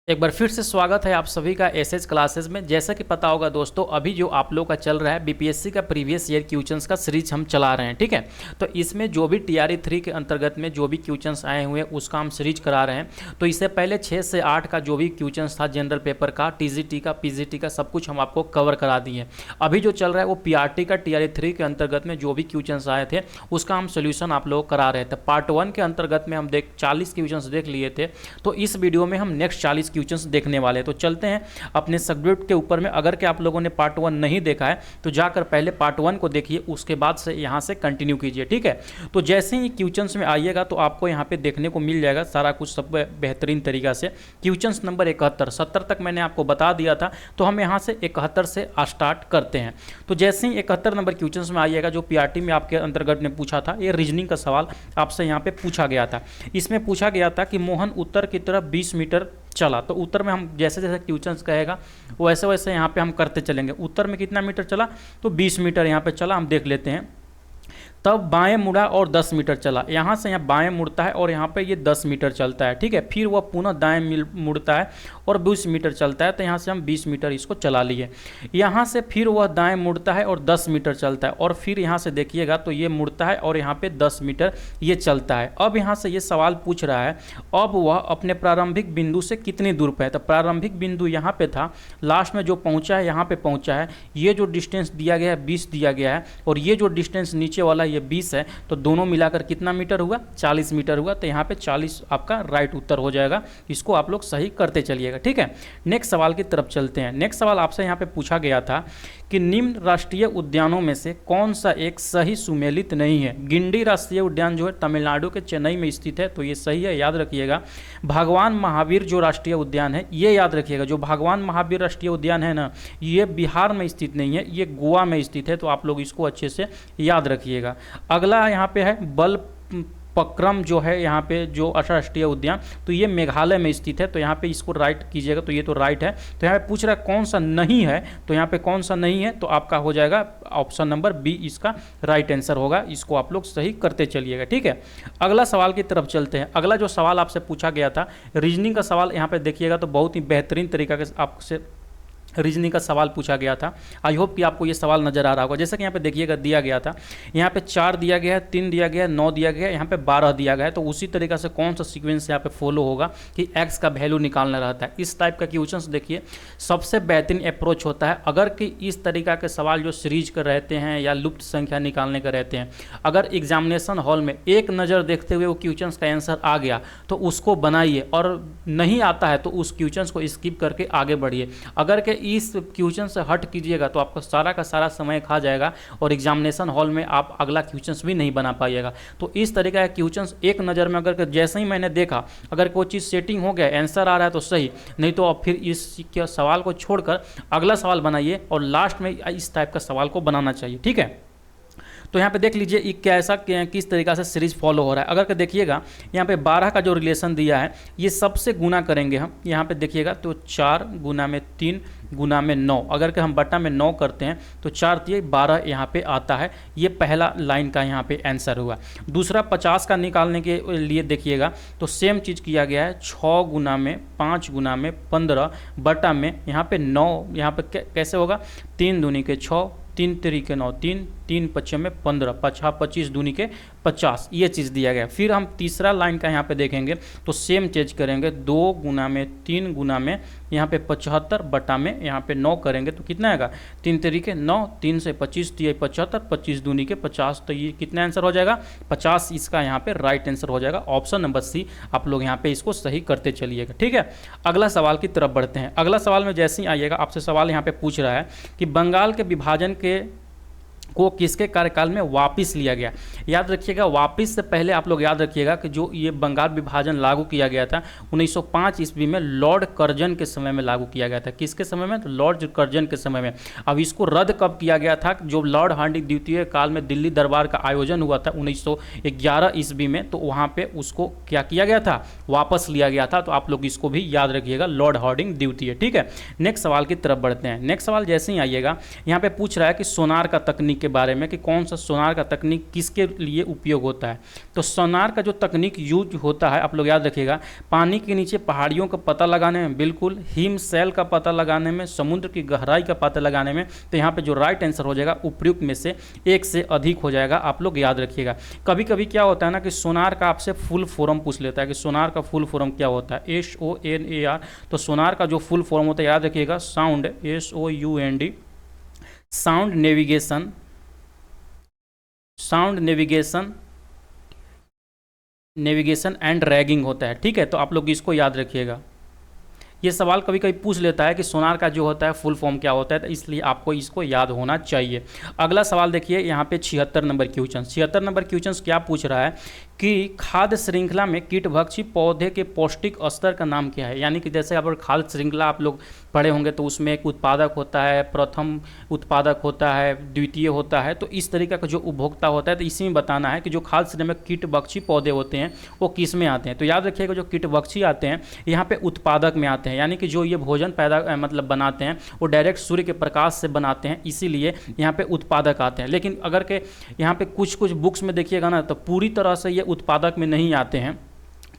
एक बार फिर से स्वागत है आप सभी का एसएच क्लासेस में। जैसा कि पता होगा दोस्तों, अभी जो आप लोग का चल रहा है बीपीएससी का प्रीवियस ईयर क्वेश्चंस का सीरीज हम चला रहे हैं, ठीक है। तो इसमें जो भी टीआरई 3 के अंतर्गत में जो भी क्वेश्चंस आए हुए हैं उसका हम सीरीज करा रहे हैं। तो इससे पहले 6 से 8 का जो भी क्वेश्चंस था जनरल पेपर का, टीजीटी का, पीजीटी का, सब कुछ हम आपको कवर करा दिए। अभी जो चल रहा है वो पीआरटी का टीआरई 3 के अंतर्गत में जो भी क्वेश्चंस आए थे उसका हम सोल्यूशन आप लोग करा रहे थे। पार्ट 1 के अंतर्गत में हम 40 क्वेश्चंस देख लिए थे, तो इस वीडियो में हम नेक्स्ट 40 क्वेश्चंस देखने वाले। तो चलते हैं अपने सब्जेक्ट के ऊपर में। अगर कि आप लोगों ने पार्ट 1 नहीं देखा है तो जाकर पहले पार्ट 1 को देखिए, उसके बाद से यहां से कंटिन्यू कीजिए, ठीक है। तो जैसे ही क्वेश्चंस में आइएगा तो आपको यहां पे देखने को मिल जाएगा सारा कुछ सब बेहतरीन तरीका से। क्वेश्चंस नंबर 71, 70 तक मैंने आपको बता दिया था, तो हम यहां से 71 से स्टार्ट करते हैं। तो जैसे ही 71 नंबर क्वेश्चंस में आइएगा, जो पीआरटी में आपके अंतर्गत ने पूछा था, ये रीजनिंग का सवाल आपसे यहाँ पे पूछा गया था। इसमें पूछा गया था कि मोहन उत्तर की तरफ 20 मीटर चला। तो उत्तर में हम जैसे जैसे क्वेश्चंस कहेगा वैसे वैसे यहाँ पे हम करते चलेंगे। उत्तर में कितना मीटर चला, तो 20 मीटर यहाँ पे चला, हम देख लेते हैं। तब बाएं मुड़ा और 10 मीटर चला। यहाँ से यहाँ बाएं मुड़ता है और यहाँ पे ये 10 मीटर चलता है, ठीक है। फिर वह पुनः दाएं मुड़ता है और 20 मीटर चलता है, तो यहाँ से हम 20 मीटर इसको चला लिए। यहाँ से फिर वह दाएं मुड़ता है और 10 मीटर चलता है, और फिर यहाँ से देखिएगा तो ये मुड़ता है और यहाँ पे 10 मीटर ये चलता है। अब यहाँ से ये सवाल पूछ रहा है, अब वह अपने प्रारंभिक बिंदु से कितनी दूर पे है। तो प्रारंभिक बिंदु यहाँ पे था, लास्ट में जो पहुँचा है यहाँ पे पहुँचा है। ये जो डिस्टेंस दिया गया है 20 दिया गया है, और ये जो डिस्टेंस नीचे वाला ये 20 है, तो दोनों मिलाकर कितना मीटर हुआ, 40 मीटर हुआ। तो यहाँ पे 40 आपका राइट उत्तर हो जाएगा। इसको आप लोग सही करते चलिएगा, ठीक है। नेक्स्ट सवाल की तरफ चलते हैं। नेक्स्ट सवाल आपसे यहाँ पे पूछा गया था कि निम्न राष्ट्रीय उद्यानों में से कौन सा एक सही सुमेलित नहीं है। गिंडी राष्ट्रीय उद्यान जो है तमिलनाडु के चेन्नई में स्थित है, तो ये सही है, याद रखिएगा। भगवान महावीर जो राष्ट्रीय उद्यान है, ये याद रखिएगा, जो भगवान महावीर राष्ट्रीय उद्यान है ना, ये बिहार में स्थित नहीं है, ये गोवा में स्थित है। तो आप लोग इसको अच्छे से याद रखिएगा। अगला यहाँ पे है बलपक्रम जो है यहाँ पे जो राष्ट्रीय उद्यान, तो ये मेघालय में स्थित है। तो यहाँ पे इसको राइट कीजिएगा, तो ये तो राइट है। तो यहाँ पे पूछ रहा है कौन सा नहीं है, तो यहाँ पे कौन सा नहीं है, तो आपका हो जाएगा ऑप्शन नंबर बी, इसका राइट आंसर होगा। इसको आप लोग सही करते चलिएगा, ठीक है। अगला सवाल की तरफ चलते हैं। अगला जो सवाल आपसे पूछा गया था रीजनिंग का सवाल, यहाँ पे देखिएगा तो बहुत ही बेहतरीन तरीका से आपसे रीजनिंग का सवाल पूछा गया था। आई होप कि आपको ये सवाल नजर आ रहा होगा। जैसे कि यहाँ पे देखिएगा दिया गया था, यहाँ पे 4 दिया गया है, 3 दिया गया है, 9 दिया गया है, यहाँ पे 12 दिया गया है। तो उसी तरीका से कौन सा सीक्वेंस यहाँ पे फॉलो होगा कि x का वैल्यू निकालना रहता है। इस टाइप का क्वेश्चंस देखिए सबसे बेहतरीन अप्रोच होता है। अगर कि इस तरीका के सवाल जो सीरीज कर रहते हैं या लुप्त संख्या निकालने का रहते हैं, अगर एग्जामिनेशन हॉल में एक नज़र देखते हुए वो क्वेश्चंस का आंसर आ गया तो उसको बनाइए, और नहीं आता है तो उस क्वेश्चंस को स्किप करके आगे बढ़िए। अगर के इस क्वेश्चन से हट कीजिएगा तो आपका सारा का सारा समय खा जाएगा और एग्जामिनेशन हॉल में आप अगला क्वेश्चन भी नहीं बना पाइएगा। तो इस तरीका का क्वेश्चन एक नज़र में अगर जैसे ही मैंने देखा, अगर कोई चीज़ सेटिंग हो गया, आंसर आ रहा है तो सही, नहीं तो आप फिर इस सवाल को छोड़कर अगला सवाल बनाइए, और लास्ट में इस टाइप का सवाल को बनाना चाहिए, ठीक है। तो यहाँ पे देख लीजिए ये कैसा किस तरीका से सीरीज फॉलो हो रहा है। अगर के देखिएगा यहाँ पे 12 का जो रिलेशन दिया है, ये सबसे गुना करेंगे हम। यहाँ पे देखिएगा तो 4 गुना में 3 गुना में 9, अगर के हम बटा में 9 करते हैं तो 4 दिए 12 यहाँ पे आता है। ये पहला लाइन का यहाँ पे आंसर हुआ। दूसरा 50 का निकालने के लिए देखिएगा तो सेम चीज़ किया गया है। 6 गुना में 5 गुना में 15 बटा में यहाँ पे 9, यहाँ पे कैसे होगा, 3 दूनी के 6, 3 3 के 9, 3 3 5 में 15, 25 दूनी के 50, ये चीज़ दिया गया। फिर हम तीसरा लाइन का यहाँ पे देखेंगे तो सेम चीज करेंगे। 2 गुना में 3 गुना में यहाँ पे 75 बटा में यहाँ पे 9 करेंगे तो कितना आएगा, 3 3 के 9, 3 से 25 दिए 75, 25 दूनी के 50, तो ये कितना आंसर हो जाएगा 50। इसका यहाँ पे राइट आंसर हो जाएगा ऑप्शन नंबर सी। आप लोग यहाँ पे इसको सही करते चलिएगा, ठीक है। अगला सवाल की तरफ बढ़ते हैं। अगला सवाल में जैसे ही आइएगा आपसे सवाल यहाँ पे पूछ रहा है कि बंगाल के विभाजन के को किसके कार्यकाल में वापस लिया गया। याद रखिएगा, वापस से पहले आप लोग याद रखिएगा कि जो ये बंगाल विभाजन लागू किया गया था 1905 ईस्वी में लॉर्ड कर्जन के समय में लागू किया गया था। किसके समय में, तो लॉर्ड कर्जन के समय में। अब इसको रद्द कब किया गया था, जो लॉर्ड हार्डिंग द्वितीय काल में दिल्ली दरबार का आयोजन हुआ था 1911 ईस्वी में, तो वहाँ पर उसको क्या किया गया था, वापस लिया गया था। तो आप लोग इसको भी याद रखिएगा, लॉर्ड हार्डिंग द्वितीय, ठीक है। नेक्स्ट सवाल की तरफ बढ़ते हैं। नेक्स्ट सवाल जैसे ही आइएगा यहाँ पे पूछ रहा है कि सोनार का तकनीक तकनीक के बारे में कि कौन सा सोनार का तकनीक किसके लिए उपयोग होता है। तो सोनार का जो तकनीक यूज होता है आप लोग याद रखिएगा, पानी के नीचे पहाड़ियों का पता लगाने में, बिल्कुल हिमशैल का पता लगाने में, समुद्र की गहराई का पता लगाने में। तो यहाँ पे जो राइट आंसर हो जाएगा उपर्युक्त में से एक से अधिक हो जाएगा, आप लोग याद रखिएगा। कभी कभी क्या होता है ना कि सोनार का आपसे फुल फॉर्म पूछ लेता है कि सोनार का फुल फॉर्म क्या होता है, SONAR। तो सोनार का जो फुल फॉर्म होता है याद रखिएगा, sound, SOUND, sound navigation, navigation and ragging होता है। ठीक है, तो आप लोग इसको याद रखिएगा। ये सवाल कभी कभी पूछ लेता है कि सोनार का जो होता है फुल फॉर्म क्या होता है, तो इसलिए आपको इसको याद होना चाहिए। अगला सवाल देखिए यहाँ पे 76 नंबर क्वेश्चन। 76 नंबर क्वेश्चन क्या पूछ रहा है कि खाद्य श्रृंखला में कीटभक्षी पौधे के पौष्टिक स्तर का नाम क्या है। यानी कि जैसे आप खाद्य श्रृंखला आप लोग पढ़े होंगे तो उसमें एक उत्पादक होता है, प्रथम उत्पादक होता है, द्वितीय होता है, तो इस तरीके का जो उपभोक्ता होता है, तो इसी में बताना है कि जो खाद्य श्रृंखला में कीटभक्षी पौधे होते हैं वो किस में आते हैं। तो याद रखिएगा जो कीटभक्षी आते हैं यहाँ पे उत्पादक में आते हैं, यानी कि जो ये भोजन पैदा मतलब बनाते हैं वो डायरेक्ट सूर्य के प्रकाश से बनाते हैं, इसीलिए यहाँ पे उत्पादक आते हैं। लेकिन अगर के यहाँ पे कुछ कुछ बुक्स में देखिएगा ना तो पूरी तरह से ये उत्पादक में नहीं आते हैं,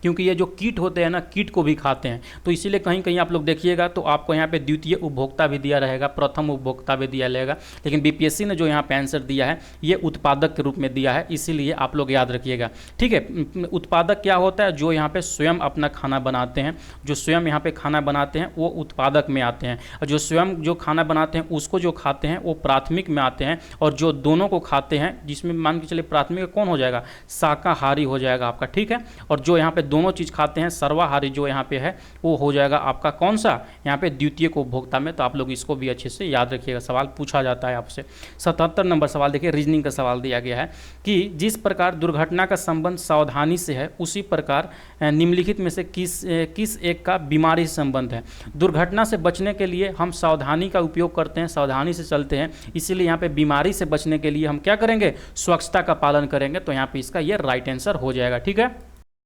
क्योंकि ये जो कीट होते हैं ना कीट को भी खाते हैं, तो इसीलिए कहीं कहीं आप लोग देखिएगा तो आपको यहाँ पे द्वितीय उपभोक्ता भी दिया रहेगा, प्रथम उपभोक्ता भी दिया रहेगा, लेकिन बीपीएससी ने जो यहाँ पे आंसर दिया है ये उत्पादक के रूप में दिया है, इसीलिए आप लोग याद रखिएगा। ठीक है, उत्पादक क्या होता है, जो यहाँ पे स्वयं अपना खाना बनाते हैं, जो स्वयं यहाँ पे खाना बनाते हैं वो उत्पादक में आते हैं, और जो स्वयं जो खाना बनाते हैं उसको जो खाते हैं वो प्राथमिक में आते हैं, और जो दोनों को खाते हैं जिसमें मान के चलिए प्राथमिक कौन हो जाएगा, शाकाहारी हो जाएगा आपका। ठीक है, और जो यहाँ पे दोनों चीज़ खाते हैं सर्वाहारी जो यहाँ पे है वो हो जाएगा आपका कौन सा, यहाँ पे द्वितीय को उपभोक्ता में। तो आप लोग इसको भी अच्छे से याद रखिएगा, सवाल पूछा जाता है आपसे। 77 नंबर सवाल देखिए, रीजनिंग का सवाल दिया गया है कि जिस प्रकार दुर्घटना का संबंध सावधानी से है उसी प्रकार निम्नलिखित में से किस एक का बीमारी से संबंध है। दुर्घटना से बचने के लिए हम सावधानी का उपयोग करते हैं, सावधानी से चलते हैं, इसीलिए यहाँ पे बीमारी से बचने के लिए हम क्या करेंगे, स्वच्छता का पालन करेंगे। तो यहाँ पे इसका ये राइट आंसर हो जाएगा। ठीक है,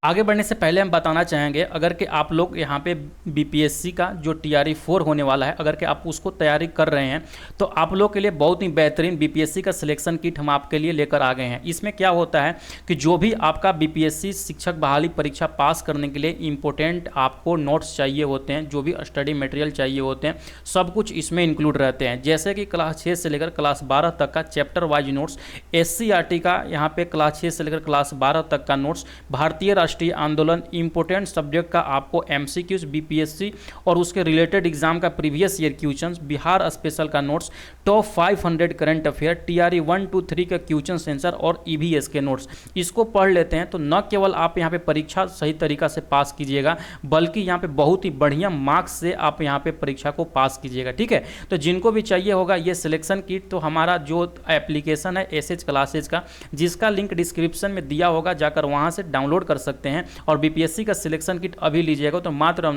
आगे बढ़ने से पहले हम बताना चाहेंगे अगर कि आप लोग यहाँ पे बीपीएससी का जो TRE 4 होने वाला है, अगर कि आप उसको तैयारी कर रहे हैं तो आप लोग के लिए बहुत ही बेहतरीन बीपीएससी का सिलेक्शन किट हम आपके लिए लेकर आ गए हैं। इसमें क्या होता है कि जो भी आपका बीपीएससी शिक्षक बहाली परीक्षा पास करने के लिए इंपॉर्टेंट आपको नोट्स चाहिए होते हैं, जो भी स्टडी मटेरियल चाहिए होते हैं, सब कुछ इसमें इंक्लूड रहते हैं। जैसे कि क्लास 6 से लेकर क्लास 12 तक का चैप्टर वाइज नोट्स, SCRT का यहाँ पे क्लास 6 से लेकर क्लास 12 तक का नोट्स, भारतीय राष्ट्रीय आंदोलन, इंपोर्टेंट सब्जेक्ट का आपको MCQs बीपीएससी और उसके रिलेटेड एग्जाम का previous year questions, Bihar special का notes, top 500 current affair, TRE 1 2 3 का क्वेश्चन सेंसर और EVS के नोट्स, इसको पढ़ लेते हैं तो न केवल आप यहाँ पे परीक्षा सही तरीका से पास कीजिएगा बल्कि यहाँ पे बहुत ही बढ़िया मार्क्स से आप यहाँ पे परीक्षा को पास कीजिएगा। ठीक है, तो जिनको भी चाहिए होगा ये सिलेक्शन किट, तो हमारा जो एप्लीकेशन है एसएच क्लासेज का, जिसका लिंक डिस्क्रिप्शन में दिया होगा, जाकर वहाँ से डाउनलोड कर सकते हैं। और बीपीएससी का सिलेक्शन किट अभी लीजिएगा तो मात्र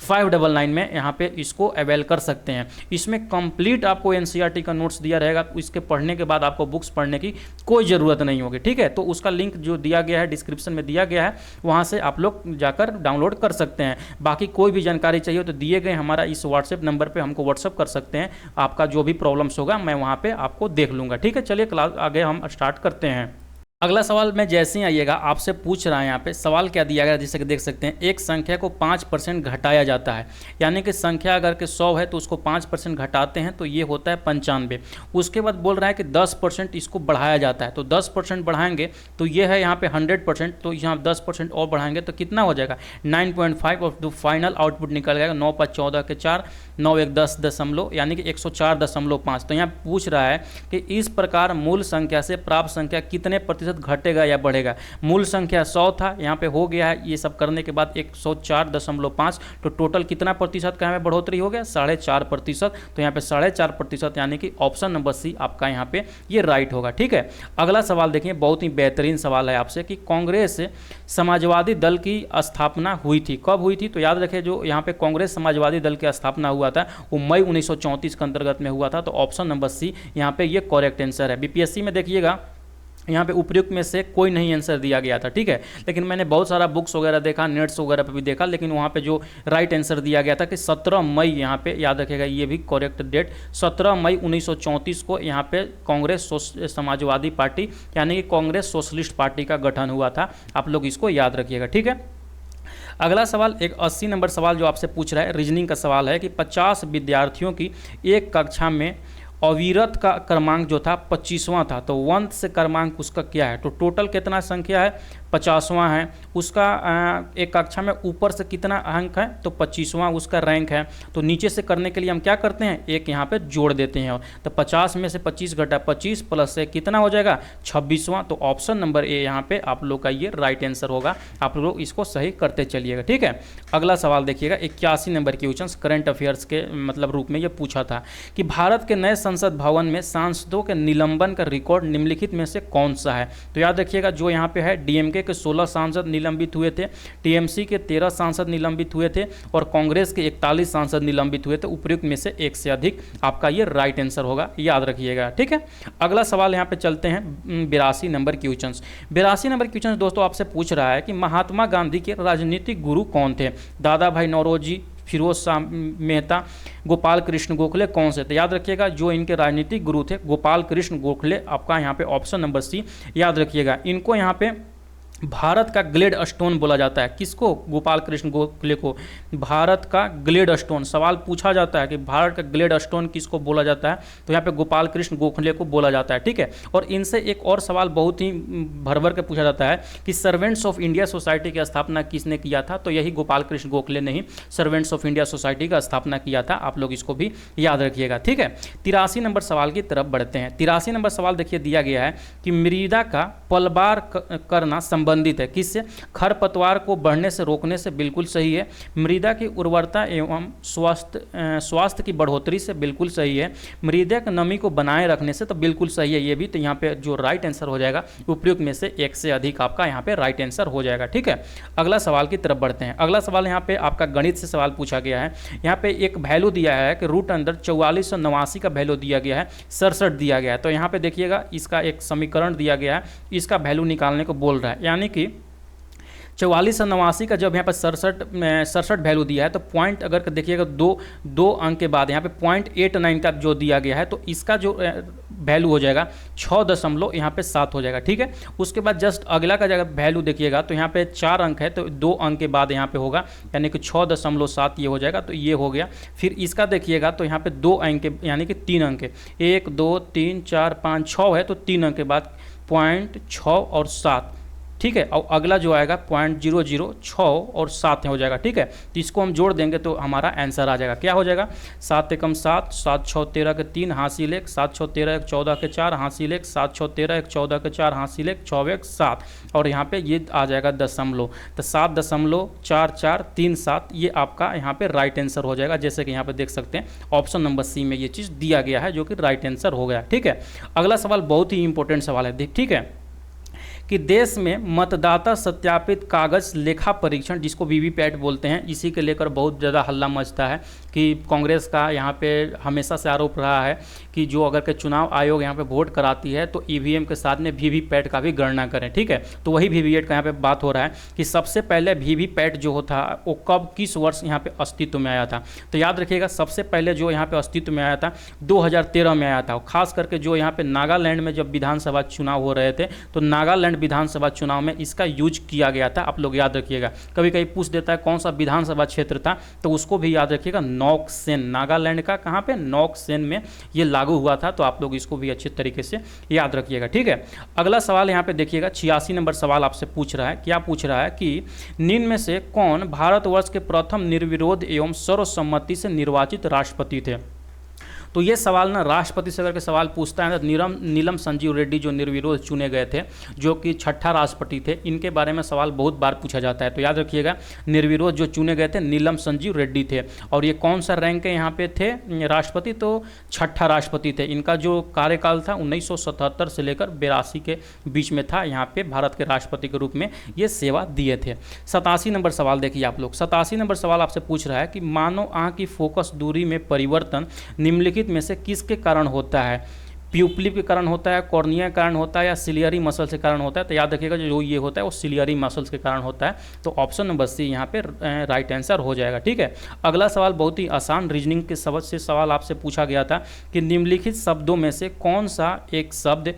599 में यहाँ पे इसको अवेल कर सकते हैं। इसमें कंप्लीट आपको एनसीईआरटी का नोट्स दिया रहेगा, इसके पढ़ने के बाद आपको बुक्स पढ़ने की कोई ज़रूरत नहीं होगी। ठीक है, तो उसका लिंक जो दिया गया है डिस्क्रिप्शन में दिया गया है, वहाँ से आप लोग जाकर डाउनलोड कर सकते हैं। बाकी कोई भी जानकारी चाहिए तो दिए गए हमारा इस व्हाट्सएप नंबर पर हमको व्हाट्सएप कर सकते हैं। आपका जो भी प्रॉब्लम्स होगा मैं वहाँ पर आपको देख लूँगा। ठीक है, चलिए क्लास आगे हम स्टार्ट करते हैं। अगला सवाल में जैसे ही आइएगा आपसे पूछ रहा है, यहाँ पे सवाल क्या दिया गया जैसे कि देख सकते हैं, एक संख्या को 5% घटाया जाता है, यानी कि संख्या अगर के 100 है तो उसको 5% घटाते हैं तो ये होता है 95। उसके बाद बोल रहा है कि 10% इसको बढ़ाया जाता है, तो 10% बढ़ाएंगे तो ये है यहाँ पे 100%, तो यहाँ 10% और बढ़ाएंगे तो कितना हो जाएगा 9.5 और फाइनल आउटपुट निकल जाएगा 9 × 14 के 4, 9 × 1 10 दशमलव यानी कि 104.5। तो यहाँ पूछ रहा है कि इस प्रकार मूल संख्या से प्राप्त संख्या कितने प्रतिशत घटेगा या बढ़ेगा। मूल संख्या 100 था, यहाँ पे हो गया है ये सब करने के बाद 104.5, तो टोटल कितना प्रतिशत का यहाँ पे बढ़ोतरी हो गया 4.5%। तो यहाँ पे 4.5% यानी कि ऑप्शन नंबर सी आपका यहाँ पे ये राइट होगा। ठीक है, अगला सवाल देखिए, बहुत ही बेहतरीन सवाल है आपसे कि कांग्रेस समाजवादी दल की स्थापना हुई थी, कब हुई थी। तो याद रखें जो यहाँ पे कांग्रेस समाजवादी दल की स्थापना हुआ था वो मई 1934 के अंतर्गत में हुआ था। तो ऑप्शन नंबर सी यहाँ पे ये करेक्ट आंसर है। बीपीएससी में देखिएगा यहाँ पे उपयुक्त में से कोई नहीं आंसर दिया गया था, ठीक है। लेकिन मैंने बहुत सारा बुक्स वगैरह देखा, नेट्स वगैरह पे भी देखा, लेकिन वहाँ पे जो राइट आंसर दिया गया था कि 17 मई, यहाँ पे याद रखिएगा ये भी करेक्ट डेट, 17 मई 1934 को यहाँ पे कांग्रेस समाजवादी पार्टी यानी कि कांग्रेस सोशलिस्ट पार्टी का गठन हुआ था। आप लोग इसको याद रखिएगा, ठीक है। अगला सवाल एक 80 नंबर सवाल जो आपसे पूछ रहा है, रीजनिंग का सवाल है कि 50 विद्यार्थियों की एक कक्षा में अविरत का क्रमांक जो था 25वां था, तो वंश से क्रमांक उसका क्या है? तो टोटल कितना संख्या है? 50वां है। उसका एक कक्षा में ऊपर से कितना अंक है? तो 25वां उसका रैंक है। तो नीचे से करने के लिए हम क्या करते हैं? एक यहाँ पे जोड़ देते हैं। तो 50 में से 25 घटा 25 प्लस से कितना हो जाएगा? 26वां। तो ऑप्शन नंबर ए यहाँ पे आप लोग का ये राइट आंसर होगा। आप लोग इसको सही करते चलिएगा, ठीक है। अगला सवाल देखिएगा 81 नंबर क्वेश्चन करंट अफेयर्स के मतलब रूप में ये पूछा था कि भारत के नए संसद भवन में सांसदों के निलंबन का रिकॉर्ड निम्नलिखित में से कौन सा है? तो याद रखिएगा जो यहाँ पे है डीएमके के 16 सांसद निलंबित हुए थे, टीएमसी के 13 सांसद निलंबित हुए थे और कांग्रेस के 41 सांसद निलंबित हुए थे। उपयुक्त में से एक से अधिक आपका ये राइट आंसर होगा, याद रखिएगा, ठीक है। अगला सवाल यहाँ पे चलते हैं 82 नंबर क्वेश्चन। 82 नंबर क्वेश्चन दोस्तों आपसे पूछ रहा है कि महात्मा गांधी के राजनीतिक गुरु कौन थे? दादा भाई नौरोजी, फिरोज शाह मेहता, गोपाल कृष्ण गोखले, कौन से? तो याद रखिएगा जो इनके राजनीतिक गुरु थे गोपाल कृष्ण गोखले, आपका यहाँ पे ऑप्शन नंबर सी याद रखिएगा। इनको यहाँ पे भारत का ग्लेड स्टोन बोला जाता है। किसको? गोपाल कृष्ण गोखले को भारत का ग्लेड स्टोन। सवाल पूछा जाता है कि भारत का ग्लेड स्टोन किसको बोला जाता है, तो यहाँ पे गोपाल कृष्ण गोखले को बोला जाता है, ठीक है। और इनसे एक और सवाल बहुत ही भर भर के पूछा जाता है कि सर्वेंट्स ऑफ इंडिया सोसाइटी की स्थापना किसने किया था? तो यही गोपाल कृष्ण गोखले ने ही सर्वेंट्स ऑफ इंडिया सोसाइटी का स्थापना किया था। आप लोग इसको भी याद रखिएगा, ठीक है। 83 नंबर सवाल की तरफ बढ़ते हैं। 83 नंबर सवाल देखिए दिया गया है कि मृदा का पलबार करना संबंधित है किससे? खरपतवार को बढ़ने से रोकने से, बिल्कुल सही है। मृदा की उर्वरता एवं स्वास्थ्य की बढ़ोतरी से, बिल्कुल सही है। मृदा की नमी को बनाए रखने से, तो बिल्कुल सही है ये भी। तो यहाँ पे जो राइट आंसर हो जाएगा उपयुक्त में से एक से अधिक आपका यहाँ पे राइट आंसर हो जाएगा, ठीक है। अगला सवाल की तरफ बढ़ते हैं। अगला सवाल यहाँ पे आपका गणित से सवाल पूछा गया है। यहाँ पे एक वैल्यू दिया है कि रूट अंदर 4489 का वैल्यू दिया गया है, 67 दिया गया है। तो यहाँ पे देखिएगा इसका एक समीकरण दिया गया है, इसका वैल्यू निकालने को बोल रहा है। यानी कि 4489 का जब यहाँ पर 67 वैल्यू दिया है, तो पॉइंट अगर देखिएगा दो अंक के बाद यहाँ पे 0.89 का जो दिया गया है, तो इसका जो वैल्यू हो जाएगा 6 यहाँ पे 7 हो जाएगा, ठीक है। उसके बाद जस्ट अगला का जगह वैल्यू देखिएगा तो यहाँ पे 4 अंक है, तो 2 अंक के बाद यहाँ पे होगा, यानी कि 6.7 ये हो जाएगा, तो ये हो गया। फिर इसका देखिएगा तो यहाँ पे 2 अंक यानी कि 3 अंक, 1 2 3 4 5 6 है, तो 3 अंक के बाद 0.6 और 7, ठीक है। और अगला जो आएगा 0.006 और 7 हो जाएगा, ठीक है। तो इसको हम जोड़ देंगे तो हमारा आंसर आ जाएगा। क्या हो जाएगा? 7 एकम 7, 7 6 13 के 3 हासिल 1, 7 6 13 1 14 के 4 हासिल 1, 7 6 13 1 14 के 4 हासिल 1, 6 1 7, और यहाँ पे ये आ जाएगा दशमलव, तो 7.4437 ये आपका यहाँ पे राइट आंसर हो जाएगा। जैसे कि यहाँ पे देख सकते हैं ऑप्शन नंबर सी में ये चीज़ दिया गया है, जो कि राइट आंसर हो गया, ठीक है। अगला सवाल बहुत ही इंपॉर्टेंट सवाल है, ठीक है, कि देश में मतदाता सत्यापित कागज लेखा परीक्षण, जिसको वीवीपैट बोलते हैं, इसी के लेकर बहुत ज़्यादा हल्ला मचता है कि कांग्रेस का यहाँ पे हमेशा से आरोप रहा है कि जो अगर के चुनाव आयोग यहाँ पे वोट कराती है तो ईवीएम के साथ में वीवीपैट का भी गणना करें, ठीक है। तो वही वीवीपैट का यहाँ पे बात हो रहा है कि सबसे पहले वीवीपैट जो होता वो कब किस वर्ष यहाँ पे अस्तित्व में आया था। तो याद रखिएगा सबसे पहले जो यहाँ पे अस्तित्व में आया था 2013 में आया था। खास करके जो यहाँ पे नागालैंड में जब विधानसभा चुनाव हो रहे थे तो नागालैंड विधानसभा चुनाव में इसका यूज किया गया था। आप लोग याद रखिएगा, कभी कभी पूछ देता है कौन सा विधानसभा क्षेत्र था, तो उसको भी याद रखिएगा, नौकसेन, नागालैंड का कहाँ पे? नौकसेन में ये लागू हुआ था। तो आप लोग इसको भी अच्छे तरीके से याद रखिएगा, ठीक है। अगला सवाल यहाँ पे देखिएगा 86 नंबर सवाल आपसे पूछ रहा है। क्या पूछ रहा है कि निम्न में से कौन भारतवर्ष के प्रथम निर्विरोध एवं सर्वसम्मति से निर्वाचित राष्ट्रपति थे? तो ये सवाल ना राष्ट्रपति से अगर के सवाल पूछता है तो नीलम संजीव रेड्डी जो निर्विरोध चुने गए थे, जो कि छठा राष्ट्रपति थे, इनके बारे में सवाल बहुत बार पूछा जाता है। तो याद रखिएगा निर्विरोध जो चुने गए थे नीलम संजीव रेड्डी थे, और ये कौन सा रैंक के यहाँ पे थे राष्ट्रपति? तो छठा राष्ट्रपति थे। इनका जो कार्यकाल था 1977 से लेकर 82 के बीच में था। यहाँ पे भारत के राष्ट्रपति के रूप में ये सेवा दिए थे। 87 नंबर सवाल देखिए आप लोग। 87 नंबर सवाल आपसे पूछ रहा है कि मानव आँख की फोकस दूरी में परिवर्तन निम्नलिखित में से किसके कारण होता है? प्यूपलिप के कारण होता है, कॉर्निया के कारण होता है, या सिलियरी मसल्स के कारण होता है। तो याद रखिएगा जो ये होता है वो सिलियरी मसल्स के कारण होता है। तो ऑप्शन नंबर सी यहाँ पे राइट आंसर हो जाएगा। ठीक है, अगला सवाल बहुत ही आसान रीजनिंग के सबक से सवाल आपसे पूछा गया था कि निम्नलिखित शब्दों में से कौन सा एक शब्द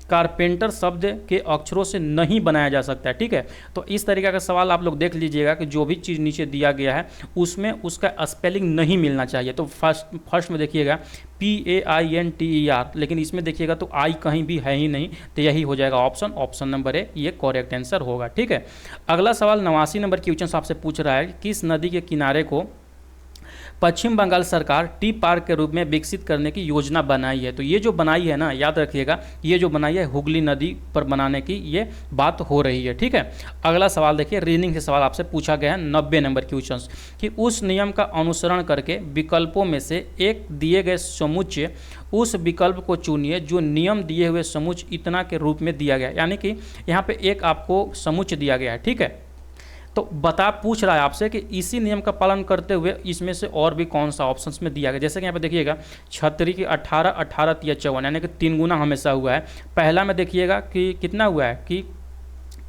कारपेंटर शब्द के अक्षरों से नहीं बनाया जा सकता है। ठीक है, तो इस तरीके का सवाल आप लोग देख लीजिएगा कि जो भी चीज़ नीचे दिया गया है उसमें उसका स्पेलिंग नहीं मिलना चाहिए। तो फर्स्ट में देखिएगा PAINTER, लेकिन इसमें देखिएगा तो आई कहीं भी है ही नहीं, तो यही हो जाएगा ऑप्शन नंबर ए, ये करेक्ट आंसर होगा। ठीक है, अगला सवाल 89 नंबर क्वेश्चन आपसे पूछ रहा है, किस नदी के किनारे को पश्चिम बंगाल सरकार टी पार्क के रूप में विकसित करने की योजना बनाई है। तो ये जो बनाई है ना, याद रखिएगा, ये जो बनाई है हुगली नदी पर बनाने की ये बात हो रही है। ठीक है, अगला सवाल देखिए, रीजनिंग से सवाल आपसे पूछा गया है 90 नंबर क्वेश्चन कि उस नियम का अनुसरण करके विकल्पों में से एक दिए गए समुच्चय उस विकल्प को चुनिए जो नियम दिए हुए समुच्चय इतना के रूप में दिया गया। यानी कि यहाँ पे एक आपको समुच्चय दिया गया है। ठीक है, तो पूछ रहा है आपसे कि इसी नियम का पालन करते हुए इसमें से और भी कौन सा ऑप्शंस में दिया गया। जैसे कि यहाँ पे देखिएगा 36 की 18 18 तिया 54, यानी कि 3 गुना हमेशा हुआ है। पहला में देखिएगा कि कितना हुआ है कि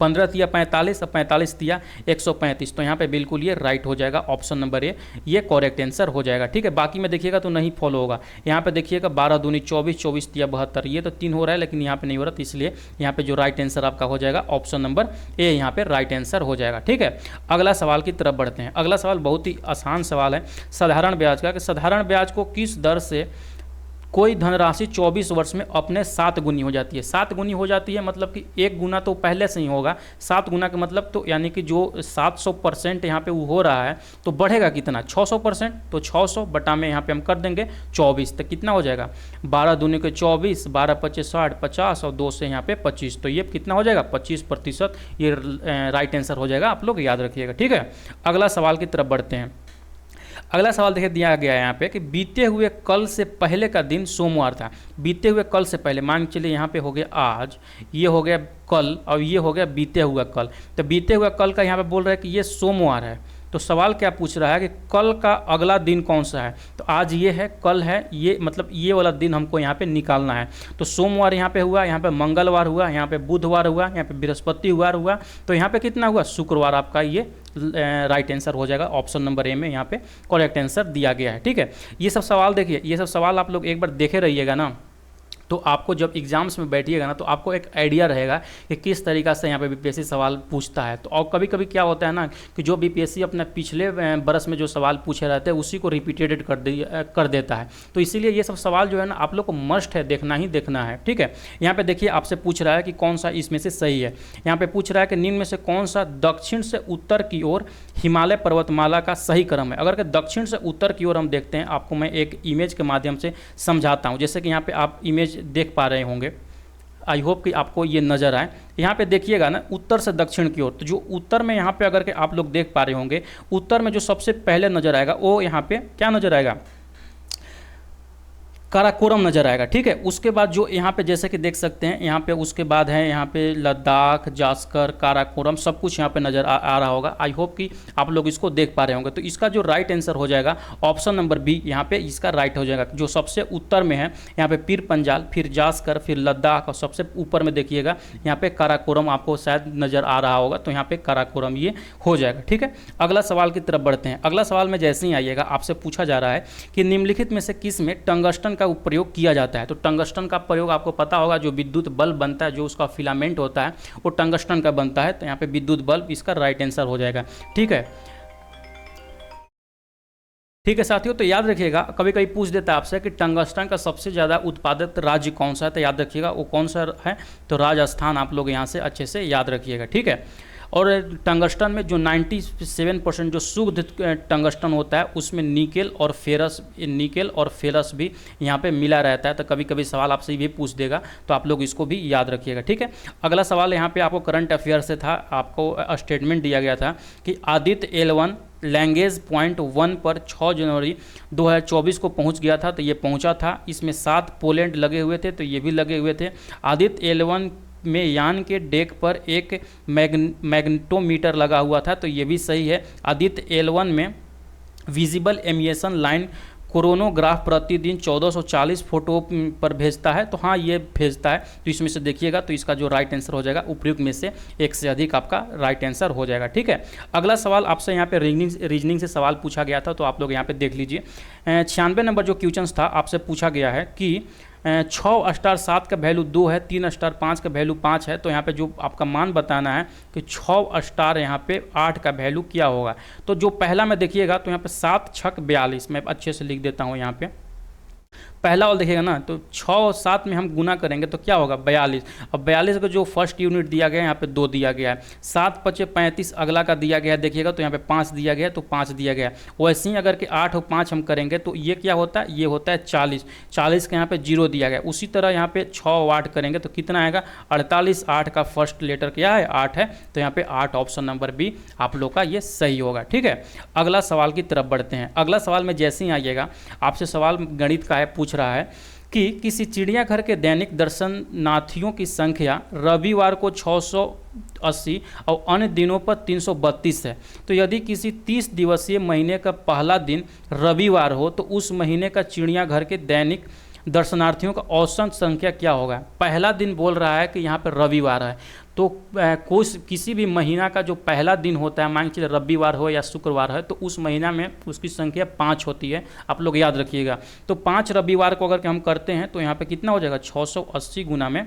15 तिया 45 और 45 तिया 135। तो यहाँ पे बिल्कुल ये राइट हो जाएगा, ऑप्शन नंबर ए ये करेक्ट आंसर हो जाएगा। ठीक है, बाकी में देखिएगा तो नहीं फॉलो होगा। यहाँ पे देखिएगा 12 दूनी 24 24 तिया 72, ये तो 3 हो रहा है लेकिन यहाँ पे नहीं हो रहा, तो इसलिए यहाँ पे जो राइट आंसर आपका हो जाएगा ऑप्शन नंबर ए, यहाँ पे राइट आंसर हो जाएगा। ठीक है, अगला सवाल की तरफ बढ़ते हैं। अगला सवाल बहुत ही आसान सवाल है साधारण ब्याज का, कि साधारण ब्याज को किस दर से कोई धनराशि 24 वर्ष में अपने 7 गुनी हो जाती है। 7 गुनी हो जाती है मतलब कि 1 गुना तो पहले से ही होगा, 7 गुना का मतलब तो यानी कि जो 700% यहाँ पे वो हो रहा है तो बढ़ेगा कितना 600%। तो 600 बटा में यहाँ पे हम कर देंगे 24, तो कितना हो जाएगा 12 दूनी के 24, 12 25 60 50 और 2 से यहाँ पे 25, तो ये कितना हो जाएगा 25%। ये राइट आंसर हो जाएगा, आप लोग याद रखिएगा। ठीक है, अगला सवाल की तरफ बढ़ते हैं। अगला सवाल देखिए दिया गया है यहाँ पे कि बीते हुए कल से पहले का दिन सोमवार था। बीते हुए कल से पहले मान के चलिए यहाँ पे हो गया आज, ये हो गया कल और ये हो गया बीते हुआ कल। तो बीते हुए कल का यहाँ पे बोल रहा है कि ये सोमवार है। तो सवाल क्या पूछ रहा है कि कल का अगला दिन कौन सा है। तो आज ये है, कल है, ये मतलब ये वाला दिन हमको यहाँ पे निकालना है। तो सोमवार यहाँ पे हुआ, यहाँ पे मंगलवार हुआ, यहाँ पे बुधवार हुआ, यहाँ पे बृहस्पतिवार हुआ, तो यहाँ पे कितना हुआ शुक्रवार। आपका ये राइट आंसर हो जाएगा, ऑप्शन नंबर ए में यहाँ पे करेक्ट आंसर दिया गया है। ठीक है, ये सब सवाल देखिए, ये सब सवाल आप लोग एक बार देखे रहिएगा ना, तो आपको जब एग्जाम्स में बैठिएगा ना तो आपको एक आइडिया रहेगा कि किस तरीक़ा से यहाँ पे बीपीएससी सवाल पूछता है। तो और कभी कभी क्या होता है ना कि जो बीपीएससी अपने पिछले बरस में जो सवाल पूछे रहते हैं उसी को रिपीटेड कर देता है। तो इसीलिए ये सब सवाल जो है ना आप लोग को मस्ट है, देखना ही देखना है। ठीक है, यहाँ पे देखिए आपसे पूछ रहा है कि कौन सा इसमें से सही है। यहाँ पे पूछ रहा है कि निम्न में से कौन सा दक्षिण से उत्तर की ओर हिमालय पर्वतमाला का सही क्रम है। अगर दक्षिण से उत्तर की ओर हम देखते हैं, आपको मैं एक इमेज के माध्यम से समझाता हूँ। जैसे कि यहाँ पे आप इमेज देख पा रहे होंगे, आई होप कि आपको ये नज़र आए। यहाँ पे देखिएगा ना उत्तर से दक्षिण की ओर, तो जो उत्तर में यहाँ पे अगर के आप लोग देख पा रहे होंगे, उत्तर में जो सबसे पहले नज़र आएगा वो यहाँ पे क्या नज़र आएगा, काराकोरम नज़र आएगा। ठीक है, उसके बाद जो यहाँ पे जैसे कि देख सकते हैं यहाँ पे उसके बाद है यहाँ पे लद्दाख, जास्कर, काराकोरम, सब कुछ यहाँ पे नज़र आ रहा होगा। आई होप कि आप लोग इसको देख पा रहे होंगे। तो इसका जो राइट आंसर हो जाएगा ऑप्शन नंबर बी, यहाँ पे इसका राइट हो जाएगा। जो सबसे उत्तर में है यहाँ पे पीर पंजाल, फिर जास्कर, फिर लद्दाख और सबसे ऊपर में देखिएगा यहाँ पे काराकोरम आपको शायद नज़र आ रहा होगा। तो यहाँ पे काराकोरम ये हो जाएगा। ठीक है, अगला सवाल की तरफ बढ़ते हैं। अगला सवाल में जैसे ही आइएगा आपसे पूछा जा रहा है कि निम्नलिखित में से किस में टंगस्टन का प्रयोग किया जाता है। तो टंगस्टन का प्रयोग आपको पता होगा, जो विद्युत बल्ब बनता है, जो उसका फिलामेंट होता है वो टंगस्टन का बनता है। तो यहाँ पे विद्युत बल्ब इसका राइट आंसर हो जाएगा। ठीक है, ठीक है साथियों, तो याद रखिएगा कभी कभी पूछ देता है आपसे कि टंगस्टन का सबसे ज़्यादा उत्पादित राज्य कौन सा है। तो याद रखिएगा वो कौन सा है, तो राजस्थान आप लोग यहाँ से अच्छे से याद रखिएगा। ठीक है, और टंगस्टन में जो 97% जो शुद्ध टंगस्टन होता है उसमें निकेल और फेरस भी यहाँ पे मिला रहता है। तो कभी कभी सवाल आपसे ये भी पूछ देगा, तो आप लोग इसको भी याद रखिएगा। ठीक है, अगला सवाल यहाँ पे आपको करंट अफेयर से था, आपको स्टेटमेंट दिया गया था कि आदित्य L1 लैंग्वेज पॉइंट 1 पर 6 जनवरी 2024 को पहुंच गया था। तो ये पहुंचा था, इसमें 7 पोलैंड लगे हुए थे, तो ये भी लगे हुए थे। आदित्य L1 में यान के डेक पर एक मैग्नेटोमीटर लगा हुआ था, तो ये भी सही है। आदित्य L1 में विजिबल एमिशन लाइन कोरोनोग्राफ प्रतिदिन 1440 फोटो पर भेजता है, तो हाँ ये भेजता है। तो इसमें से देखिएगा, तो इसका जो राइट आंसर हो जाएगा उपर्युक्त में से एक से अधिक आपका राइट आंसर हो जाएगा। ठीक है, अगला सवाल आपसे यहाँ पे रीजनिंग से सवाल पूछा गया था, तो आप लोग यहाँ पे देख लीजिए। 96 नंबर जो क्वेश्चन था आपसे पूछा गया है कि 6 स्टार 7 का वैल्यू 2 है, 3 स्टार 5 का वैल्यू 5 है, तो यहाँ पे जो आपका मान बताना है कि 6 स्टार यहाँ पे 8 का वैल्यू क्या होगा। तो जो पहला में देखिएगा, तो यहाँ पे 7 छक 42, मैं अच्छे से लिख देता हूँ यहाँ पे। पहला वाला देखिएगा ना, तो 6 और 7 में हम गुना करेंगे तो क्या होगा 42। अब 42 का जो फर्स्ट यूनिट दिया गया है यहाँ पे 2 दिया गया है, 7 पचे 35 अगला का दिया गया है, देखिएगा तो यहाँ पे 5 दिया गया है, तो 5 दिया गया है। वैसे ही अगर कि 8 और 5 हम करेंगे तो ये क्या होता है, ये होता है 40, 40 का यहाँ पे 0 दिया गया है। उसी तरह यहाँ पे 6 और 8 करेंगे तो कितना आएगा 48, 8 का फर्स्ट लेटर क्या है 8 है, तो यहाँ पे 8 ऑप्शन नंबर बी आप लोग का ये सही होगा। ठीक है, अगला सवाल की तरफ बढ़ते हैं। अगला सवाल में जैसे ही आइएगा, आपसे सवाल गणित का है, पूछ रहा है कि किसी चिड़ियाघर के दैनिक दर्शनार्थियों की संख्या रविवार को 680 और अन्य दिनों पर 332 है। तो यदि किसी 30 दिवसीय महीने का पहला दिन रविवार हो तो उस महीने का चिड़ियाघर के दैनिक दर्शनार्थियों का औसत संख्या क्या होगा। पहला दिन बोल रहा है कि यहाँ पर रविवार है, तो किसी भी महीना का जो पहला दिन होता है, मान के चलिए रविवार हो या शुक्रवार है, तो उस महीना में उसकी संख्या 5 होती है, आप लोग याद रखिएगा। तो 5 रविवार को अगर हम करते हैं तो यहाँ पे कितना हो जाएगा 680 गुना में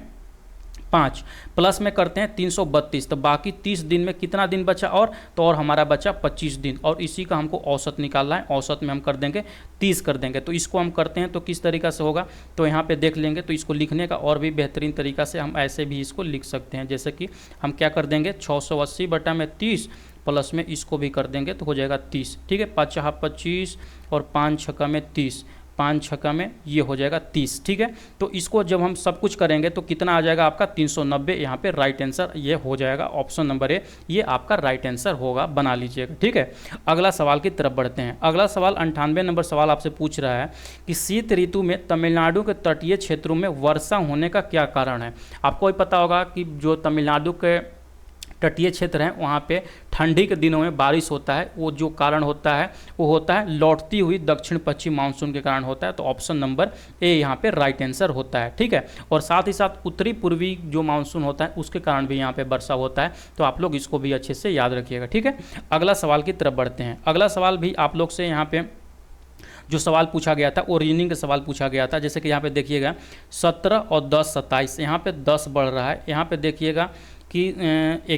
5 प्लस में करते हैं 332, तो बाकी 30 दिन में कितना दिन बचा और हमारा बचा 25 दिन, और इसी का हमको औसत निकालना है। औसत में हम कर देंगे 30 कर देंगे। तो इसको हम करते हैं तो किस तरीका से होगा, तो यहाँ पे देख लेंगे। तो इसको लिखने का और भी बेहतरीन तरीका से हम ऐसे भी इसको लिख सकते हैं, जैसे कि हम क्या कर देंगे 680 बटा में 30 प्लस में इसको भी कर देंगे तो हो जाएगा 30। ठीक है, 5 25 और 5 छक्का में 30, 5 छक्का में ये हो जाएगा 30। ठीक है, तो इसको जब हम सब कुछ करेंगे तो कितना आ जाएगा आपका 390, यहाँ पे राइट आंसर ये हो जाएगा। ऑप्शन नंबर ए ये आपका राइट आंसर होगा, बना लीजिएगा। ठीक है, अगला सवाल की तरफ बढ़ते हैं। अगला सवाल 98 नंबर सवाल आपसे पूछ रहा है कि शीत ऋतु में तमिलनाडु के तटीय क्षेत्रों में वर्षा होने का क्या कारण है। आपको भी पता होगा कि जो तमिलनाडु के तटीय क्षेत्र हैं वहाँ पे ठंडी के दिनों में बारिश होता है, वो जो कारण होता है वो होता है लौटती हुई दक्षिण पश्चिम मानसून के कारण होता है। तो ऑप्शन नंबर ए यहाँ पे राइट आंसर होता है। ठीक है, और साथ ही साथ उत्तरी पूर्वी जो मानसून होता है उसके कारण भी यहाँ पे वर्षा होता है, तो आप लोग इसको भी अच्छे से याद रखिएगा। ठीक है, अगला सवाल की तरफ बढ़ते हैं। अगला सवाल भी आप लोग से यहाँ पे जो सवाल पूछा गया था वो रीजनिंग का सवाल पूछा गया था। जैसे कि यहाँ पे देखिएगा 17 और 10 27, यहाँ पे 10 बढ़ रहा है, यहाँ पे देखिएगा कि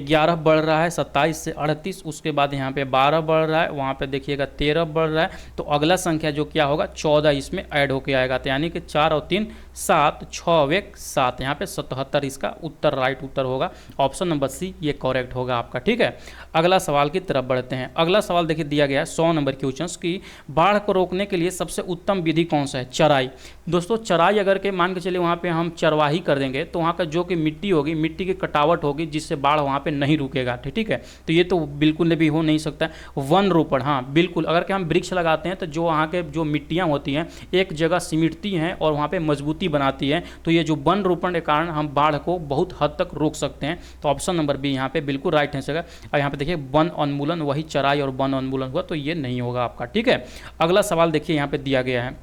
11 बढ़ रहा है 27 से 38, उसके बाद यहाँ पे 12 बढ़ रहा है, वहाँ पे देखिएगा 13 बढ़ रहा है। तो अगला संख्या जो क्या होगा 14 इसमें ऐड होके आएगा, तो यानी कि 4 और 3 7, 6 और 1 7, यहाँ पे 77 इसका उत्तर राइट उत्तर होगा। ऑप्शन नंबर सी ये करेक्ट होगा आपका। ठीक है, अगला सवाल की तरफ बढ़ते हैं। अगला सवाल देखिए दिया गया है 100 नंबर क्वेश्चन की बाढ़ को रोकने के लिए सबसे उत्तम विधि कौन सा है। चराई। दोस्तों चराई अगर के मान के चलिए वहाँ पे हम चरवाही कर देंगे तो वहाँ का जो कि मिट्टी होगी, मिट्टी की कटावट होगी, जिससे बाढ़ वहाँ पे नहीं रुकेगा। ठीक है, तो ये तो बिल्कुल भी हो नहीं सकता। वन रोपण, हाँ बिल्कुल, अगर कि हम वृक्ष लगाते हैं तो जो वहाँ के जो मिट्टियाँ होती हैं एक जगह सिमटती हैं और वहाँ पे मजबूती बनाती है, तो ये जो वन रोपण के कारण हम बाढ़ को बहुत हद तक रोक सकते हैं। तो ऑप्शन नंबर बी यहाँ पे बिल्कुल राइट आंसर है। और यहाँ पे देखिए वन उन्मूलन, वही चराई और वन उन्मूलन हुआ, तो ये नहीं होगा आपका। ठीक है, अगला सवाल देखिए यहाँ पे दिया गया है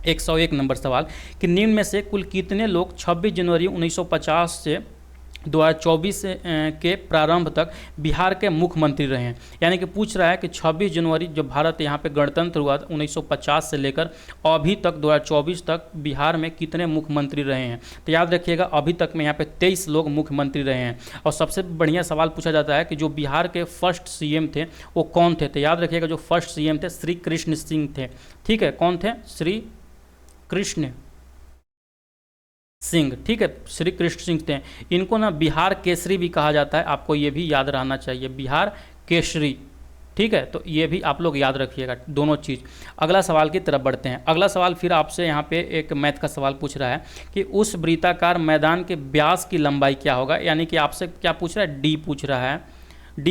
101 नंबर सवाल कि निम्न में से कुल कितने लोग 26 जनवरी 1950 से 2024 के प्रारंभ तक बिहार के मुख्यमंत्री रहे हैं। यानी कि पूछ रहा है कि 26 जनवरी जब भारत यहाँ पे गणतंत्र हुआ 1950 से लेकर अभी तक 2024 तक बिहार में कितने मुख्यमंत्री रहे हैं। तो याद रखिएगा अभी तक में यहाँ पे 23 लोग मुख्यमंत्री रहे हैं। और सबसे बढ़िया सवाल पूछा जाता है कि जो बिहार के फर्स्ट सीएम थे वो कौन थे। तो याद रखिएगा जो फर्स्ट सीएम थे श्री कृष्ण सिंह थे। ठीक है, कौन थे, श्री कृष्ण सिंह। ठीक है, श्री कृष्ण सिंह थे। इनको ना बिहार केसरी भी कहा जाता है, आपको ये भी याद रहना चाहिए, बिहार केसरी। ठीक है, तो ये भी आप लोग याद रखिएगा दोनों चीज़। अगला सवाल की तरफ बढ़ते हैं। अगला सवाल फिर आपसे यहाँ पे एक मैथ का सवाल पूछ रहा है कि उस वृत्ताकार मैदान के व्यास की लंबाई क्या होगा। यानी कि आपसे क्या पूछ रहा है, डी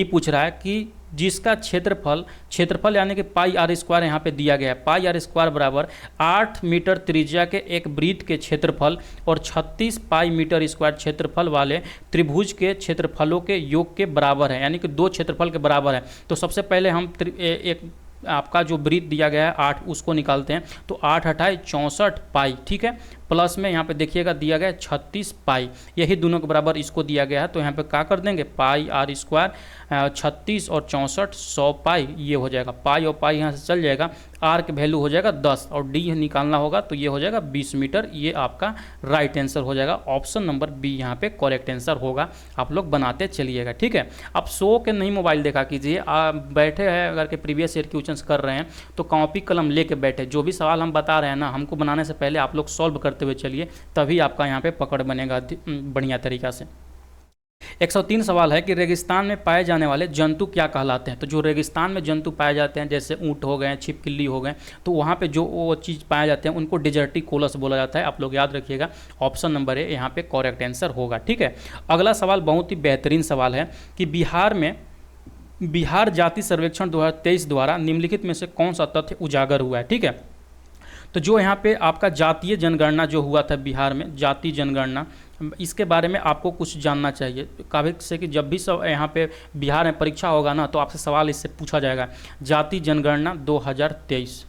पूछ रहा है कि जिसका क्षेत्रफल यानी कि पाई आर स्क्वायर यहाँ पे दिया गया है। पाई आर स्क्वायर बराबर 8 मीटर त्रिज्या के एक वृत्त के क्षेत्रफल और 36 पाई मीटर स्क्वायर क्षेत्रफल वाले त्रिभुज के क्षेत्रफलों के योग के बराबर है, यानी कि दो क्षेत्रफल के बराबर है। तो सबसे पहले हम एक आपका जो ब्रीथ दिया गया है 8, उसको निकालते हैं तो 8 अठाई 64 पाई, ठीक है। प्लस में यहाँ पे देखिएगा दिया गया 36 पाई, यही दोनों के बराबर इसको दिया गया है। तो यहाँ पे क्या कर देंगे, पाई आर स्क्वायर 36 और 64 100 पाई, ये हो जाएगा। पाई और पाई यहाँ से चल जाएगा, आर की वैल्यू हो जाएगा 10 और डी निकालना होगा तो ये हो जाएगा 20 मीटर। ये आपका राइट आंसर हो जाएगा। ऑप्शन नंबर बी यहाँ पे करेक्ट आंसर होगा। आप लोग बनाते चलिएगा, ठीक है। आप सो के नहीं मोबाइल देखा कीजिए, आप बैठे हैं अगर के प्रीवियस ईयर क्वेश्चन कर रहे हैं तो कॉपी कलम लेके बैठे, जो भी सवाल हम बता रहे हैं ना, हमको बनाने से पहले आप लोग सॉल्व करते हुए चलिए, तभी आपका यहाँ पे पकड़ बनेगा बढ़िया तरीका से। 103 सवाल है कि रेगिस्तान में पाए जाने वाले जंतु क्या कहलाते हैं। तो जो रेगिस्तान में जंतु पाए जाते हैं, जैसे ऊँट हो गए, छिपकली हो गए, तो वहाँ पे जो वो चीज़ पाए जाते हैं उनको डिजर्टिकोलस बोला जाता है। आप लोग याद रखिएगा, ऑप्शन नंबर ए यहाँ पे करेक्ट आंसर होगा, ठीक है। अगला सवाल बहुत ही बेहतरीन सवाल है कि बिहार जाति सर्वेक्षण 2023 द्वारा निम्नलिखित में से कौन सा तथ्य उजागर हुआ है, ठीक है। तो जो यहाँ पे आपका जातीय जनगणना जो हुआ था बिहार में, जातीय जनगणना, इसके बारे में आपको कुछ जानना चाहिए। काफ़ी से कि जब भी सब यहाँ पे बिहार में परीक्षा होगा ना, तो आपसे सवाल इससे पूछा जाएगा, जातीय जनगणना 2023,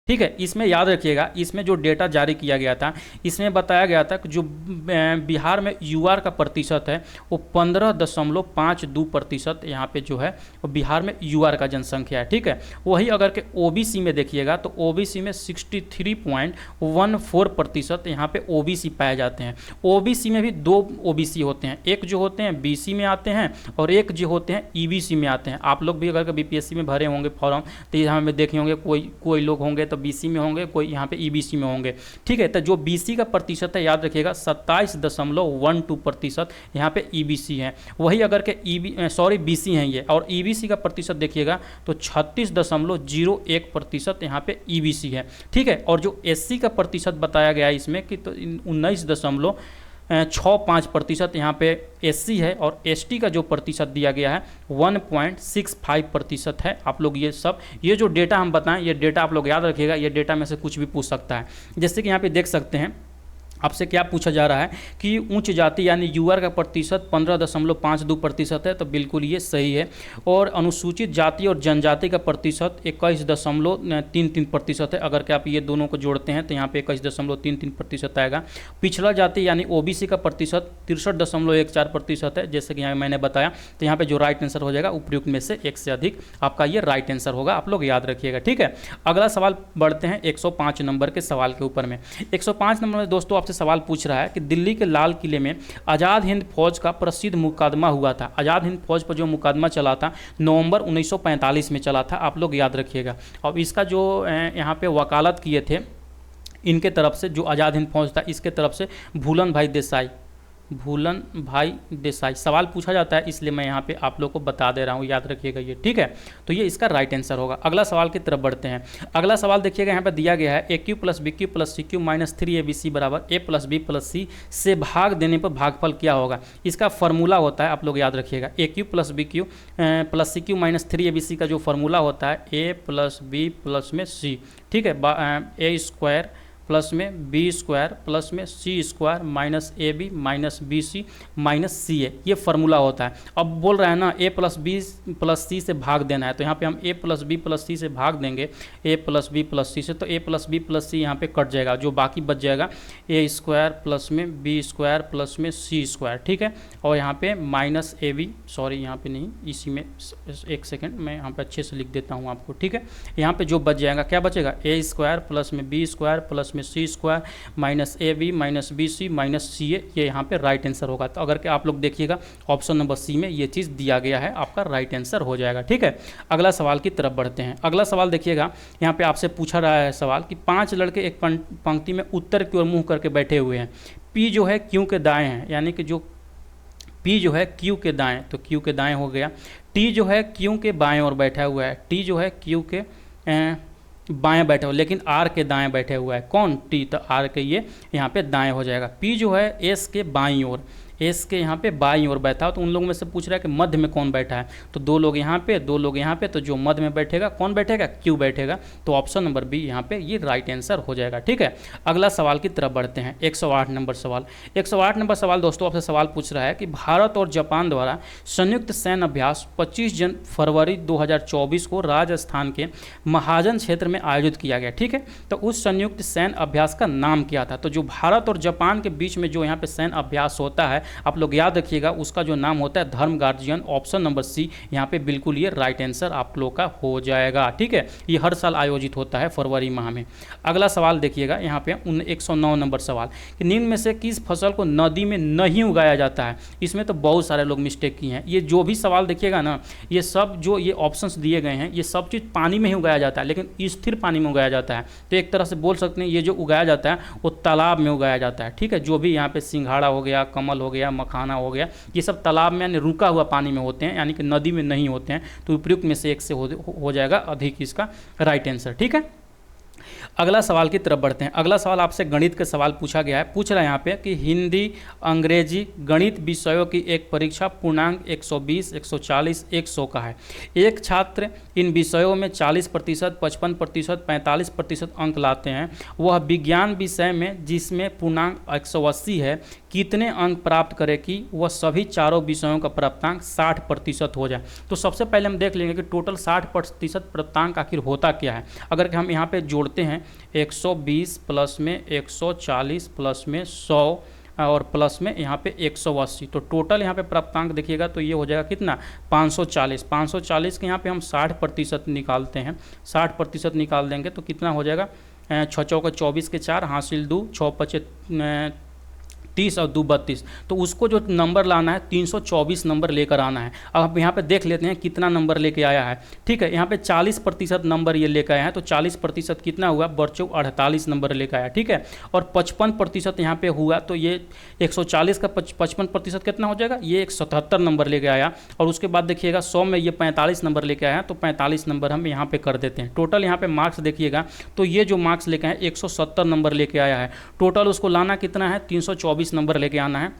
ठीक है। इसमें याद रखिएगा, इसमें जो डेटा जारी किया गया था, इसमें बताया गया था कि जो बिहार में यूआर का प्रतिशत है वो 15.52% यहाँ पे जो है वो बिहार में यूआर का जनसंख्या है, ठीक है। वही अगर के ओबीसी में देखिएगा तो ओबीसी में 63.14% यहाँ पे ओबीसी पाए जाते हैं। ओबीसी में भी 2 ओबीसी होते हैं, एक जो होते हैं बीसी में आते हैं और एक जो होते हैं ईबीसी में आते हैं। आप लोग भी अगर बीपीएससी में भरे होंगे फॉर्म तो यहाँ में देखे होंगे, कोई लोग होंगे तो बीसी में होंगे, कोई यहाँ पे ईबीसी में होंगे, ठीक है। तो जो बीसी का प्रतिशत है याद रखिएगा 27.12% यहाँ पे ईबीसी है। वही अगर के बीसी हैं ये, और ईबीसी का प्रतिशत देखिएगा तो 36.01% यहाँ पे ईबीसी है, ठीक है। और जो एससी का प्रतिशत बताया गया है इसमें कि तो 19.65% यहाँ पे एससी है, और एसटी का जो प्रतिशत दिया गया है 1.65% है। आप लोग ये जो डेटा हम बताएं, ये डेटा आप लोग याद रखिएगा, ये डेटा में से कुछ भी पूछ सकता है। जैसे कि यहाँ पे देख सकते हैं, आपसे क्या पूछा जा रहा है कि उच्च जाति यानी यूआर का प्रतिशत 15.52% है, तो बिल्कुल ये सही है। और अनुसूचित जाति और जनजाति का प्रतिशत 21.33% है। अगर के आप ये दोनों को जोड़ते हैं तो यहाँ पे 21.33% आएगा। पिछड़ा जाति यानी ओबीसी का प्रतिशत 63.14% है, जैसे कि यहाँ मैंने बताया। तो यहाँ पे जो राइट आंसर हो जाएगा उपयुक्त में से एक से अधिक, आपका ये राइट आंसर होगा। आप लोग याद रखिएगा, ठीक है। अगला सवाल बढ़ते हैं 105 नंबर के सवाल के ऊपर में। 105 नंबर में दोस्तों आपसे सवाल पूछ रहा है कि दिल्ली के लाल किले में आज़ाद हिंद फौज का प्रसिद्ध मुकदमा हुआ था। आज़ाद हिंद फौज पर जो मुकदमा चला था नवंबर 1945 में चला था, आप लोग याद रखिएगा। और इसका जो यहाँ पे वकालत किए थे इनके तरफ से, जो आज़ाद हिंद फौज था इसके तरफ से भूलन भाई देसाई सवाल पूछा जाता है, इसलिए मैं यहाँ पे आप लोग को बता दे रहा हूँ, याद रखिएगा ये, ठीक है। तो ये इसका राइट आंसर होगा। अगला सवाल की तरफ बढ़ते हैं। अगला सवाल देखिएगा, यहाँ पे दिया गया है AQ + BQ + CQ - 3ABC बराबर A + B + C से भाग देने पर भागफल क्या होगा। इसका फॉर्मूला होता है, आप लोग याद रखिएगा, AQ + BQ + CQ - 3ABC का जो फॉर्मूला होता है A + B + C, ठीक है। A² प्लस में B² प्लस में C² minus AB minus BC minus CA, ये फार्मूला होता है। अब बोल रहा है ना A + B + C से भाग देना है, तो यहाँ पे हम A + B + C से भाग देंगे, A + B + C से, तो A + B + C यहाँ पे कट जाएगा, जो बाकी बच जाएगा A² प्लस में B² प्लस में C², ठीक है। और यहाँ पे माइनस AB, सॉरी यहाँ पे नहीं, इसी में एक सेकेंड मैं यहाँ पे अच्छे से लिख देता हूँ आपको, ठीक है। यहाँ पे जो बच जाएगा, क्या बचेगा, A² प्लस में B² प्लस में C² minus AB minus BC minus CA, ये यहाँ पे राइट आंसर होगा। तो अगर कि आप लोग देखिएगा ऑप्शन नंबर C में ये चीज़ दिया गया है, आपका राइट आंसर हो जाएगा, ठीक है। अगला सवाल की तरफ बढ़ते हैं। अगला सवाल देखिएगा, यहाँ पे आपसे पूछा रहा है सवाल कि 5 लड़के एक पंक्ति में उत्तर की ओर मुँह करके बैठे हुए हैं। P जो है Q के दाएँ हैं, यानी कि जो P जो है Q के दाएँ, तो Q के दाएँ हो गया। T जो है Q के बाएँ ओर बैठा हुआ है, T जो है Q के बाएं बैठा हुआ, लेकिन R के दाएं बैठे हुआ है। कौन, T, तो R के ये यहाँ पे दाएं हो जाएगा। P जो है S के बाईं ओर, एस के यहाँ पे बाईं ओर बैठा हो, तो उन लोगों में से पूछ रहा है कि मध्य में कौन बैठा है, तो 2 लोग यहाँ पे 2 लोग यहाँ पे, तो जो मध्य में बैठेगा कौन बैठेगा, क्यू बैठेगा। तो ऑप्शन नंबर बी यहाँ पे ये राइट आंसर हो जाएगा। ठीक है, अगला सवाल की तरफ बढ़ते हैं। 108 नंबर सवाल। 108 नंबर सवाल दोस्तों आपसे सवाल पूछ रहा है कि भारत और जापान द्वारा संयुक्त सैन्य अभ्यास 25 फरवरी 2024 को राजस्थान के महाजन क्षेत्र में आयोजित किया गया। ठीक है, तो उस संयुक्त सैन्य अभ्यास का नाम क्या था। तो जो भारत और जापान के बीच में जो यहाँ पे सैन्य अभ्यास होता है, आप लोग याद रखिएगा, उसका जो नाम होता है धर्म गार्जियन। ऑप्शन नंबर सी यहाँ पे बिल्कुल ये राइट आंसर आप लोग का हो जाएगा। ठीक है, ये हर साल आयोजित होता है फरवरी माह में। अगला सवाल देखिएगा यहाँ पे 109 नंबर सवाल कि निम्न में से किस फसल को नदी में नहीं उगाया जाता है। इसमें तो बहुत सारे लोग मिस्टेक किए हैं। ये जो भी सवाल देखिएगा ना, ये सब जो ये ऑप्शंस दिए गए हैं, ये सब चीज़ पानी में ही उगाया जाता है, लेकिन स्थिर पानी में उगाया जाता है। तो एक तरह से बोल सकते हैं ये जो उगाया जाता है वो तालाब में उगाया जाता है। ठीक है, जो भी यहाँ पे सिंघाड़ा हो गया, कमल हो गया, मखाना हो गया, ये सब तालाब में यानी रुका हुआ पानी में होते हैं, यानी कि नदी में नहीं होते हैं। तो उपयुक्त में से एक से हो जाएगा अधिक इसका राइट आंसर। ठीक है, अगला सवाल की तरफ बढ़ते हैं। अगला सवाल आपसे गणित के सवाल पूछा गया है। पूछ रहा है यहाँ पे कि हिंदी, अंग्रेजी, गणित विषयों की एक परीक्षा पूर्णांक 120, 140, 100 का है। एक छात्र इन विषयों में 40%, 55%, 45% अंक लाते हैं। वह विज्ञान विषय में जिसमें पूर्णांक 180 है, कितने अंक प्राप्त करे कि वह सभी चारों विषयों का प्राप्तांक 60% हो जाए। तो सबसे पहले हम देख लेंगे कि टोटल 60% प्राप्तांक आखिर होता क्या है। अगर हम यहाँ पे जोड़ते हैं 120 प्लस में 140 प्लस में 100 और प्लस में यहाँ पे 180, तो टोटल यहाँ पे प्राप्तांक देखिएगा तो ये हो जाएगा कितना 540। 540 के यहाँ पे हम 60% निकालते हैं, 60% निकाल देंगे तो कितना हो जाएगा 6 चौका 24 के 4 हासिल 2, 6 पचे 30 और 2 32। तो उसको जो नंबर लाना है 324 नंबर लेकर आना है। अब आप यहाँ पे देख लेते हैं कितना नंबर लेके आया है। ठीक है, यहाँ पे 40% नंबर ये लेकर आया है, तो 40% कितना हुआ बच्चों 48 नंबर लेकर आया। ठीक है, और 55% यहाँ पे हुआ, तो ये 140 का 55% कितना हो जाएगा, ये 177 नंबर लेके आया। और उसके बाद देखिएगा 100 में ये 45 नंबर लेके आया, तो 45 नंबर हम यहाँ पे कर देते हैं। टोटल यहाँ पे मार्क्स देखिएगा तो ये जो मार्क्स लेके आए 170 नंबर लेके आया है। टोटल उसको लाना कितना है 324 नंबर लेके आना है।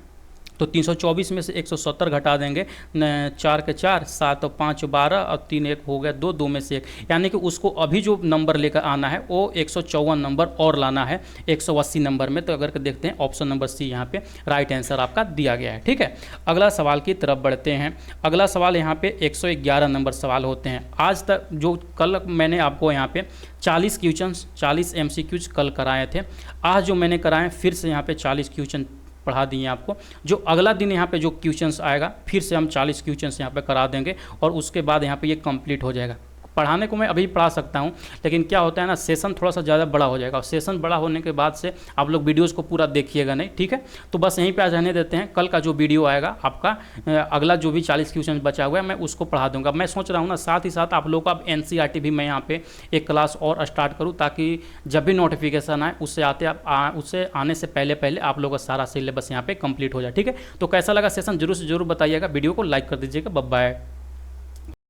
तो 324 में से 170 घटा देंगे, 4 के 4 7 और 5 12 और 3 1 हो गया 2, 2 में से 1, यानी कि उसको अभी जो नंबर लेकर आना है वो 154 नंबर और लाना है 180 नंबर में। तो अगर देखते हैं ऑप्शन नंबर सी यहाँ पे राइट आंसर आपका दिया गया है। ठीक है, अगला सवाल की तरफ बढ़ते हैं। अगला सवाल यहाँ पे 111 नंबर सवाल होते हैं। आज तक जो कल मैंने आपको यहाँ पे 40 क्वेश्चंस 40 MCQs कल कराए थे, आज जो मैंने कराए फिर से यहाँ पे 40 क्वेश्चन पढ़ा दिए आपको। जो अगला दिन यहाँ पे जो क्वेश्चंस आएगा फिर से हम 40 क्वेश्चंस यहाँ पे करा देंगे और उसके बाद यहाँ पे ये कंप्लीट हो जाएगा। पढ़ाने को मैं अभी पढ़ा सकता हूँ, लेकिन क्या होता है ना, सेशन थोड़ा सा ज़्यादा बड़ा हो जाएगा और सेशन बड़ा होने के बाद से आप लोग वीडियोस को पूरा देखिएगा नहीं। ठीक है, तो बस यहीं पे आज रहने देते हैं। कल का जो वीडियो आएगा आपका अगला जो भी 40 क्वेश्चन बचा हुआ है मैं उसको पढ़ा दूंगा। मैं सोच रहा हूँ ना साथ ही साथ आप लोग को अब NCERT भी मैं यहाँ पे एक क्लास और स्टार्ट करूँ, ताकि जब भी नोटिफिकेशन आए उससे आने से पहले आप लोग का सारा सिलेबस यहाँ पे कंप्लीट हो जाए। ठीक है, तो कैसा लगा सेशन जरूर से जरूर बताइएगा। वीडियो को लाइक कर दीजिएगा। Bye bye.